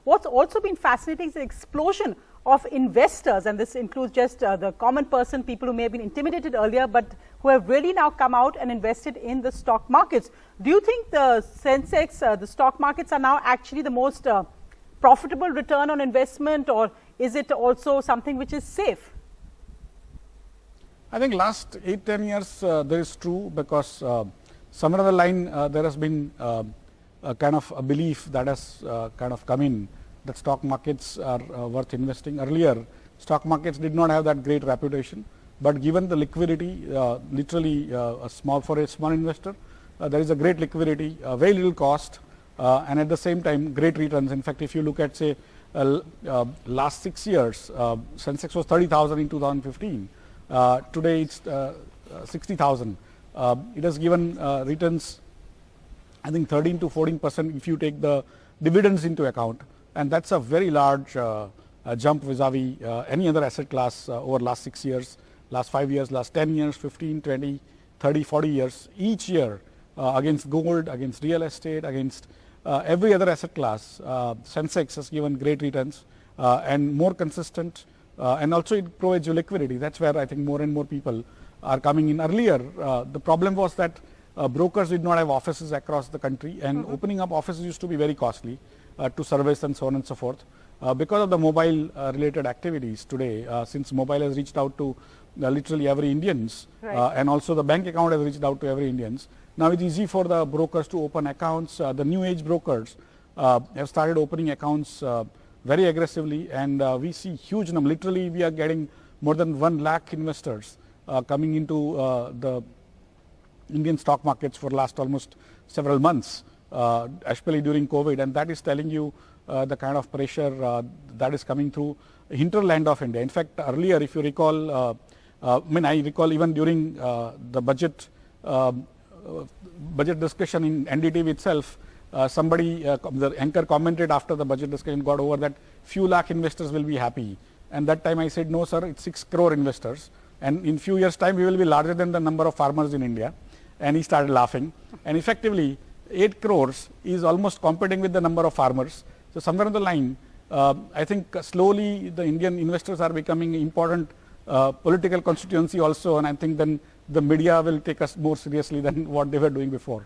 what's also been fascinating is the explosion of investors, and this includes just the common person, people who may have been intimidated earlier, but who have really now come out and invested in the stock markets. Do you think the Sensex, the stock markets are now actually the most profitable return on investment, or is it also something which is safe? I think last 8-10 years there is true, because somewhere on the line there has been a kind of a belief that has kind of come in that stock markets are worth investing. Earlier, stock markets did not have that great reputation, but given the liquidity, literally for a small investor, there is a great liquidity, very little cost, and at the same time great returns. In fact, if you look at, say, last 6 years, Sensex was 30,000 in 2015. Today it's 60,000. It has given returns, I think 13 to 14% if you take the dividends into account, and that's a very large jump vis-a-vis any other asset class over last 6 years, last 5 years, last 10 years, 15, 20, 30, 40 years. Each year against gold, against real estate, against every other asset class, Sensex has given great returns and more consistent, and also it provides you liquidity. That's where I think more and more people are coming in. Earlier, the problem was that brokers did not have offices across the country, and opening up offices used to be very costly to service and so on and so forth. Because of the mobile related activities today, since mobile has reached out to literally every Indians, and also the bank account has reached out to every Indians. Now it's easy for the brokers to open accounts. The new age brokers have started opening accounts very aggressively, and we see huge number. Literally, we are getting more than 1 lakh investors coming into the Indian stock markets for last almost several months, especially during COVID, and that is telling you the kind of pressure that is coming through hinterland of India. In fact, earlier, if you recall, I recall even during the budget discussion in NDTV itself, somebody, the anchor commented after the budget discussion got over that few lakh investors will be happy. And that time I said, no sir, it's 6 crore investors. And in few years time, we will be larger than the number of farmers in India. And he started laughing. And effectively, 8 crores is almost competing with the number of farmers. So somewhere on the line, I think slowly the Indian investors are becoming important political constituency also. And I think then the media will take us more seriously than what they were doing before.